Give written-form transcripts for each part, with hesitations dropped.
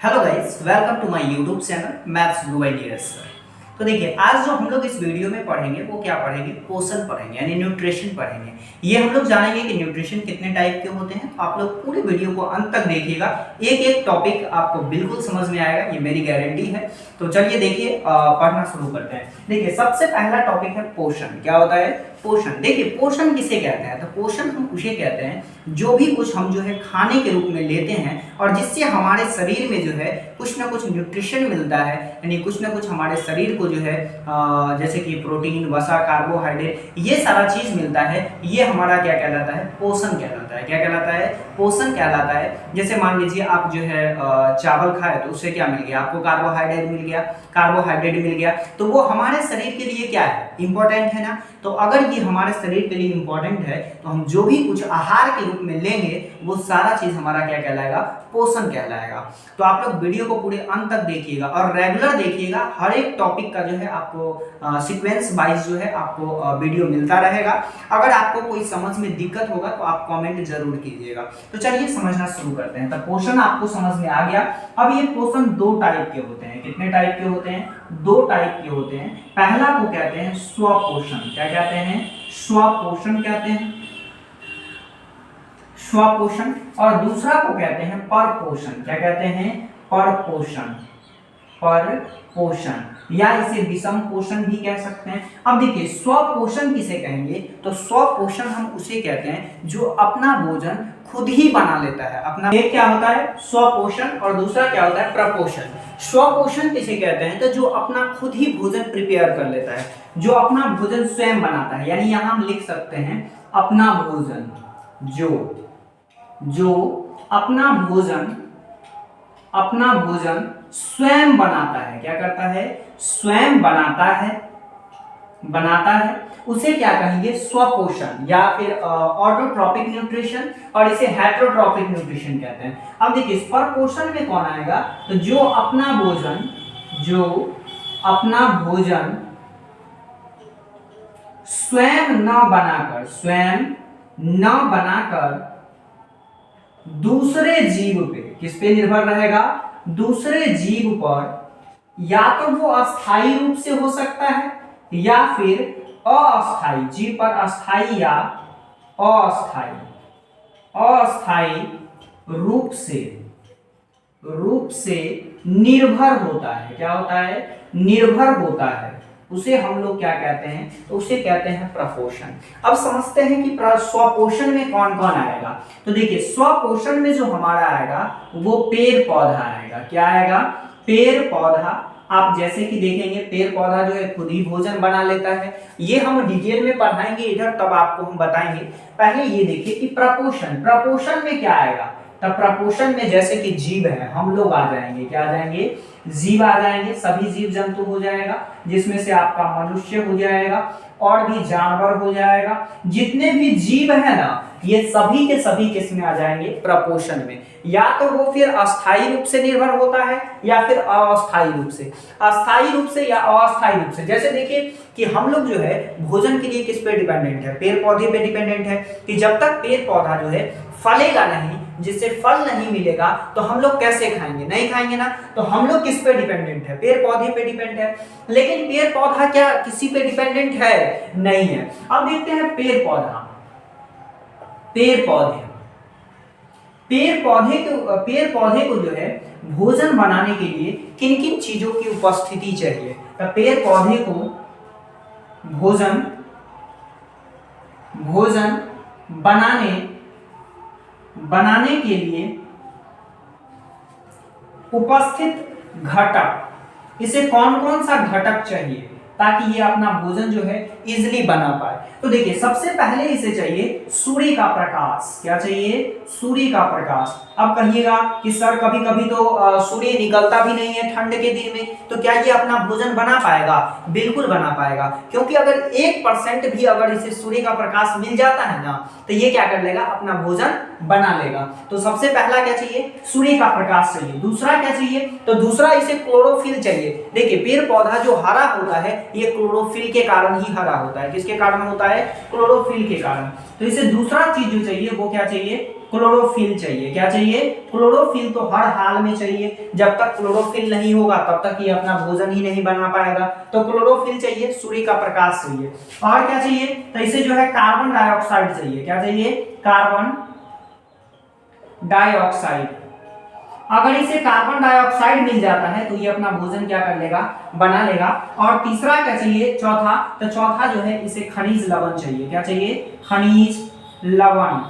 Hello guys, welcome to my YouTube channel maths blue ideas. तो देखिए, आज जो हम लोग इस वीडियो में पढ़ेंगे वो क्या पढ़ेंगे, पोषण पढ़ेंगे यानी न्यूट्रिशन पढ़ेंगे। ये हम लोग जानेंगे कि न्यूट्रिशन कितने टाइप के होते हैं। आप लोग पूरे वीडियो को अंत तक देखिएगा, एक एक टॉपिक आपको बिल्कुल समझ में आएगा, ये मेरी गारंटी है। तो चलिए देखिए, पढ़ना शुरू करते हैं। देखिए, सबसे पहला टॉपिक है पोषण। क्या होता है पोषण? देखिए, पोषण किसे कहते हैं? तो पोषण हम उसे कहते हैं जो भी कुछ हम जो है खाने के रूप में लेते हैं और जिससे हमारे शरीर में जो है कुछ ना कुछ न्यूट्रिशन मिलता है, यानी कुछ ना कुछ हमारे शरीर को जो है जैसे कि प्रोटीन, वसा, कार्बोहाइड्रेट, ये सारा चीज मिलता है। ये हमारा क्या कहलाता है? पोषण कहलाता है। क्या कहलाता है? पोषण कहलाता है। जैसे मान लीजिए आप जो है चावल खाए तो उससे क्या मिल गया आपको? कार्बोहाइड्रेट मिल गया। कार्बोहाइड्रेट मिल गया तो वो हमारे शरीर के लिए क्या है? इंपॉर्टेंट है ना। तो अगर ये हमारे शरीर के लिए इंपॉर्टेंट है तो हम जो भी कुछ आहार के रूप में लेंगे वो सारा चीज हमारा क्या कहलाएगा? पोषण कहलाएगा। तो आप लोग वीडियो को पूरे अंत तक देखिएगा और रेगुलर देखिएगा। हर एक टॉपिक का जो है आपको सीक्वेंस वाइज जो है आपको वीडियो मिलता रहेगा। अगर आपको कोई समझ में दिक्कत होगा तो आप कमेंट जरूर कीजिएगा। तो चलिए समझना शुरू करते हैं। तो पोषण आपको समझ में आ गया। अब ये पोषण दो टाइप के होते हैं। कितने टाइप के होते हैं? दो टाइप के होते हैं। पहला को कहते हैं स्वपोषण। क्या कहते हैं? स्वपोषण कहते हैं, स्वपोषण। और दूसरा को कहते हैं परपोषण। क्या कहते हैं? परपोषण, परपोषण, या इसे विषम पोषण भी कह सकते हैं। अब देखिए, स्वपोषण किसे कहेंगे? तो स्वपोषण हम उसे कहते हैं जो अपना भोजन खुद ही बना लेता है। अपना एक क्या होता है? स्वपोषण, और दूसरा क्या होता है? प्रपोषण। स्वपोषण किसे कहते हैं? तो जो अपना खुद ही भोजन प्रिपेयर कर लेता है, जो अपना भोजन स्वयं बनाता है। यानी यहां हम लिख सकते हैं अपना भोजन, जो अपना भोजन स्वयं बनाता है। क्या करता है? स्वयं बनाता है, उसे क्या कहेंगे? स्वपोषण, या फिर ऑटोट्रॉपिक न्यूट्रिशन, और इसे हेटेरोट्रॉपिक न्यूट्रिशन कहते हैं। अब देखिए, परपोषण में कौन आएगा? तो जो अपना भोजन स्वयं न बनाकर दूसरे जीव पे, किस पे निर्भर रहेगा? दूसरे जीव पर, या तो वो अस्थायी रूप से हो सकता है या फिर अस्थायी, जीव पर अस्थायी या अस्थायी रूप से निर्भर होता है। क्या होता है? निर्भर होता है। उसे हम लोग क्या कहते हैं? तो उसे कहते हैं प्रपोषण। अब समझते हैं कि स्वपोषण में कौन कौन आएगा। तो देखिए, स्वपोषण में जो हमारा आएगा वो पेड़ पौधा आएगा। क्या आएगा? पेड़ पौधा। आप जैसे कि देखेंगे, पेड़ पौधा जो है खुद ही भोजन बना लेता है। ये हम डिटेल में पढ़ाएंगे इधर, तब आपको हम बताएंगे। पहले ये देखिए कि प्रपोषण में क्या आएगा। तब प्रपोषण में जैसे कि जीव है, हम लोग आ जाएंगे। क्या आ जाएंगे? जीव आ जाएंगे। सभी जीव जंतु हो जाएगा, जिसमें से आपका मनुष्य हो जाएगा और भी जानवर हो जाएगा। जितने भी जीव है ना, ये सभी के सभी किस में आ जाएंगे? प्रपोषण में। या तो वो फिर अस्थायी रूप से निर्भर होता है या फिर अस्थायी रूप से, अस्थायी रूप से या अस्थायी रूप से। जैसे देखिए कि हम लोग जो है भोजन के लिए किस पे डिपेंडेंट है? पेड़ पौधे पे डिपेंडेंट है। कि जब तक पेड़ पौधा जो है फलेगा नहीं, जिससे फल नहीं मिलेगा, तो हम लोग कैसे खाएंगे? नहीं खाएंगे ना। तो हम लोग किस पे डिपेंडेंट है? पेड़ पौधे पे डिपेंडेंट है। लेकिन पेड़ पौधा क्या किसी पे डिपेंडेंट है? नहीं है। अब देखते हैं पेड़ पौधे पेड़ पौधे को जो है भोजन बनाने के लिए किन किन चीजों की उपस्थिति चाहिए? तो पेड़ पौधे को भोजन बनाने के लिए उपस्थित घटक, इसे कौन कौन सा घटक चाहिए ताकि ये अपना भोजन जो है इजिली बना पाए? तो देखिए, सबसे पहले इसे चाहिए सूर्य का प्रकाश। क्या चाहिए? सूर्य का प्रकाश। अब कहिएगा कि सर कभी कभी तो सूर्य निकलता भी नहीं है ठंड के दिन में, तो क्या ये अपना भोजन बना पाएगा? बिल्कुल बना पाएगा। क्योंकि अगर 1% भी अगर इसे सूर्य का प्रकाश मिल जाता है ना, तो ये क्या कर लेगा? अपना भोजन बना लेगा। तो सबसे पहला क्या चाहिए? सूर्य का प्रकाश चाहिए। दूसरा क्या चाहिए? तो दूसरा इसे क्लोरोफिल चाहिए। देखिए, पेड़ पौधा जो हरा होता है ये क्लोरोफिल के कारण ही हरा होता है। किसके कारण होता है? क्लोरोफिल के कारण। तो इसे दूसरा चीज जो चाहिए वो क्या चाहिए? क्लोरोफिल चाहिए। क्या चाहिए? क्लोरोफिल तो हर हाल में चाहिए। जब तक क्लोरोफिल नहीं होगा तब तक ये अपना भोजन ही नहीं बना पाएगा। तो क्लोरोफिल चाहिए, सूर्य का प्रकाश चाहिए। और क्या चाहिए? तो इसे जो है कार्बन डाइऑक्साइड चाहिए। क्या चाहिए? Carbon dioxide. अगर इसे कार्बन डाइऑक्साइड मिल जाता है तो ये अपना भोजन क्या कर लेगा? बना लेगा। और तीसरा क्या चाहिए? चौथा, तो चौथा जो है इसे खनिज लवण चाहिए। क्या चाहिए? खनिज लवण।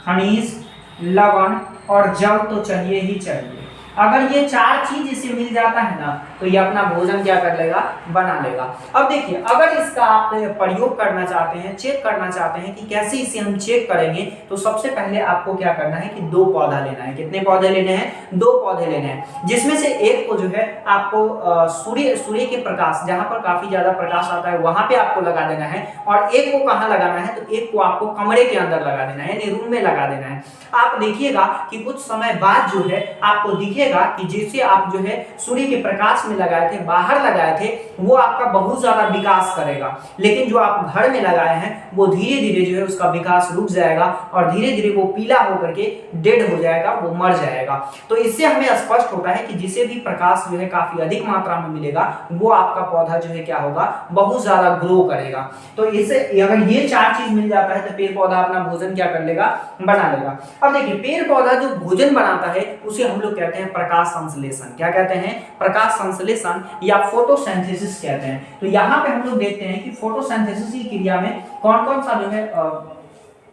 खनिज लवण और जल तो चाहिए ही चाहिए। अगर ये चार चीज इसे मिल जाता है ना तो ये अपना भोजन क्या कर लेगा? बना लेगा। अब देखिए, अगर इसका आप प्रयोग करना चाहते हैं, चेक करना चाहते हैं कि कैसे इसे हम चेक करेंगे, तो सबसे पहले आपको क्या करना है कि 2 पौधा लेना है। कितने पौधे लेने हैं? 2 पौधे लेने हैं, जिसमें से एक को जो है आपको सूर्य के प्रकाश, जहां पर काफी ज्यादा प्रकाश आता है वहां पे आपको लगा देना है। और एक को कहां लगाना है? तो एक को आपको कमरे के अंदर लगा देना है, यानी रूम में लगा देना है। आप देखिएगा कि कुछ समय बाद जो है आपको दिखेगा कि जैसे आप जो है सूर्य के प्रकाश में लगाए थे, बाहर लगाए थे, वो आपका बहुत ज्यादा विकास करेगा। लेकिन जो आप घर में लगाए हैं वो धीरे धीरे जो है उसका विकास रुक जाएगा और धीरे धीरे वो पीला होकर के डेड हो जाएगा, वो मर जाएगा। तो इससे हमें स्पष्ट होता है कि जिसे भी प्रकाश जो है काफी अधिक मात्रा में मिलेगा वो आपका पौधा जो है क्या होगा? बहुत ज्यादा ग्रो करेगा। तो इससे अगर ये 4 चीज मिल जाता है तो पेड़ पौधा अपना भोजन क्या कर लेगा? बना लेगा। अब देखिए, पेड़ पौधा जो भोजन बनाता है उसे हम लोग कहते हैं प्रकाश संश्लेषण। क्या कहते हैं? प्रकाश संश्लेषण या फोटोसिंथेसिस कहते हैं। तो यहाँ पे हम लोग देखते हैं कि फोटोसिंथेसिस की क्रिया में कौन कौन सा जो है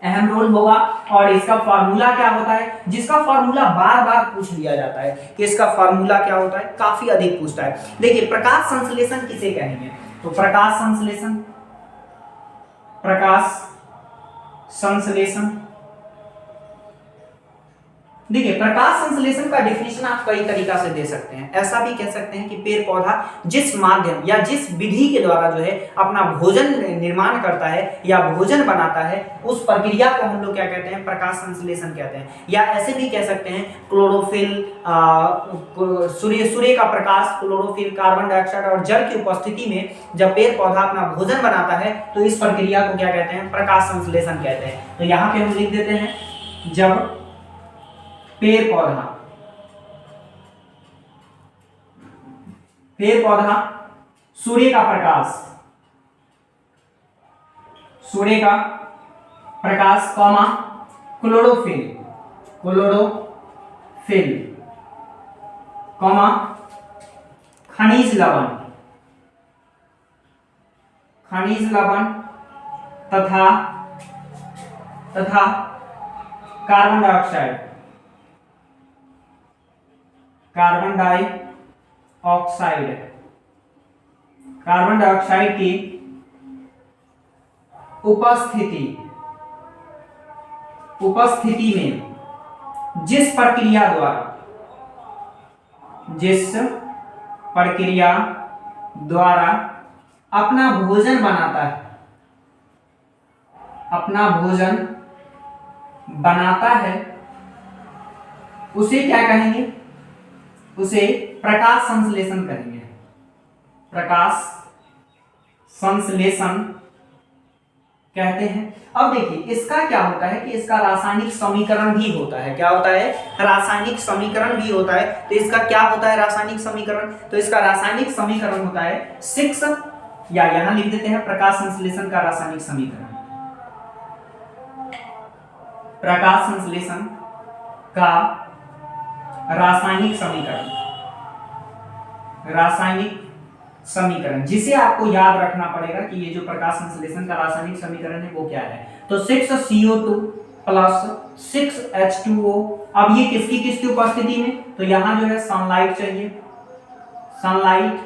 अहम रोल होगा और इसका फार्मूला क्या होता है, जिसका फार्मूला बार बार पूछ लिया जाता है कि इसका फार्मूला क्या होता है, काफी अधिक पूछता है। देखिए, प्रकाश संश्लेषण किसे कहेंगे? तो प्रकाश संश्लेषण, प्रकाश संश्लेषण, देखिए प्रकाश संश्लेषण का डिफिनेशन आप कई तरीका से दे सकते हैं। ऐसा भी कह सकते हैं कि पेड़ पौधा जिस माध्यम या जिस विधि के द्वारा जो है अपना भोजन निर्माण करता है या भोजन बनाता है, उस प्रक्रिया को हम लोग क्या कहते हैं? प्रकाश संश्लेषण कहते हैं। या ऐसे भी कह सकते हैं क्लोरोफिल, सूर्य का प्रकाश, क्लोरोफिल, कार्बन डाइऑक्साइड और जल की उपस्थिति में जब पेड़ पौधा अपना भोजन बनाता है तो इस प्रक्रिया को क्या कहते हैं? प्रकाश संश्लेषण कहते हैं। तो यहाँ पे हम लिख देते हैं, जब पेड़ पौधा सूर्य का प्रकाश कॉमा क्लोरोफिल कॉमा खनिज लवण तथा कार्बन डाइऑक्साइड की उपस्थिति में जिस प्रक्रिया द्वारा अपना भोजन बनाता है उसे क्या कहेंगे? उसे प्रकाश संश्लेषण कहेंगे। प्रकाश संश्लेषण कहते हैं। अब देखिए, इसका क्या होता है कि इसका रासायनिक समीकरण भी होता है। क्या होता है? रासायनिक समीकरण भी होता है। तो इसका क्या होता है रासायनिक समीकरण? तो इसका रासायनिक समीकरण होता है 6, या यहां लिख देते हैं प्रकाश संश्लेषण का रासायनिक समीकरण। प्रकाश संश्लेषण का रासायनिक समीकरण, जिसे आपको याद रखना पड़ेगा कि ये जो प्रकाश संश्लेषण का रासायनिक समीकरण है वो क्या है। तो 6CO2 प्लस 6H2O। अब ये किसकी उपस्थिति में? तो यहां जो है सनलाइट चाहिए, सनलाइट,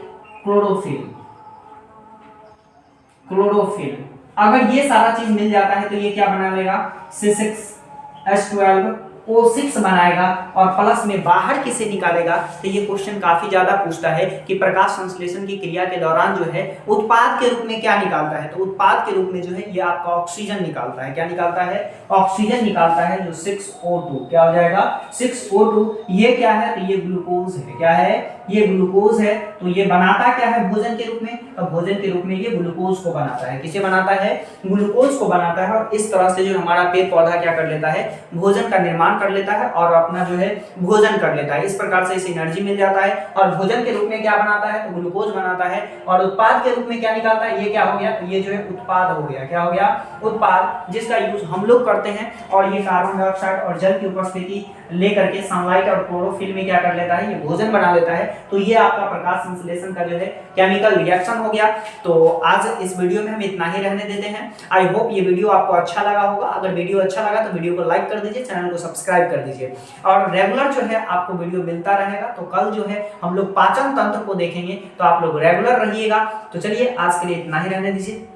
क्लोरोफिल। अगर ये सारा चीज मिल जाता है तो ये क्या बना लेगा? C6H12 O6 बनाएगा और प्लस में बाहर किसे निकालेगा। तो ये क्वेश्चन काफी ज्यादा पूछता है कि प्रकाश संश्लेषण की क्रिया के दौरान जो है उत्पाद के रूप में क्या निकालता है। तो उत्पाद के रूप में जो है ये आपका ऑक्सीजन निकालता है। क्या निकालता है? ऑक्सीजन निकालता है, जो 6O2 क्या हो जाएगा 6O2। ये क्या है? तो ये ग्लूकोज है। क्या है? ये ग्लूकोज है। तो ये बनाता क्या है भोजन के रूप में? तो भोजन के रूप में ये ग्लूकोज को बनाता है। किसे बनाता है? ग्लूकोज को बनाता है। और इस तरह से जो हमारा पेड़ पौधा क्या कर लेता है, भोजन का निर्माण कर लेता है और अपना जो है भोजन कर लेता है। इस प्रकार से इसे एनर्जी मिल जाता है और भोजन के रूप में क्या बनाता है? तो ग्लूकोज बनाता है। और उत्पाद के रूप में क्या निकालता है? ये क्या हो गया? तो ये जो है उत्पाद हो गया। क्या हो गया? उत्पाद, जिसका यूज हम लोग करते हैं। और ये कार्बन डाइऑक्साइड और जल की उपस्थिति लेकर के सनलाइट और क्लोरोफिल में क्या कर लेता है? ये भोजन बना लेता है। तो ये आपका प्रकाश संश्लेषण का जो है केमिकल रिएक्शन हो गया। तो आज इस वीडियो में हम इतना ही रहने देते हैं। आई होप ये वीडियो आपको अच्छा लगा होगा। अगर वीडियो अच्छा लगा तो वीडियो को लाइक कर दीजिए, चैनल को सब्सक्राइब कर दीजिए और रेगुलर जो है आपको वीडियो मिलता रहेगा। तो कल जो है हम लोग पाचन तंत्र को देखेंगे, तो आप लोग रेगुलर रहिएगा। तो चलिए आज के लिए इतना ही रहने दीजिए।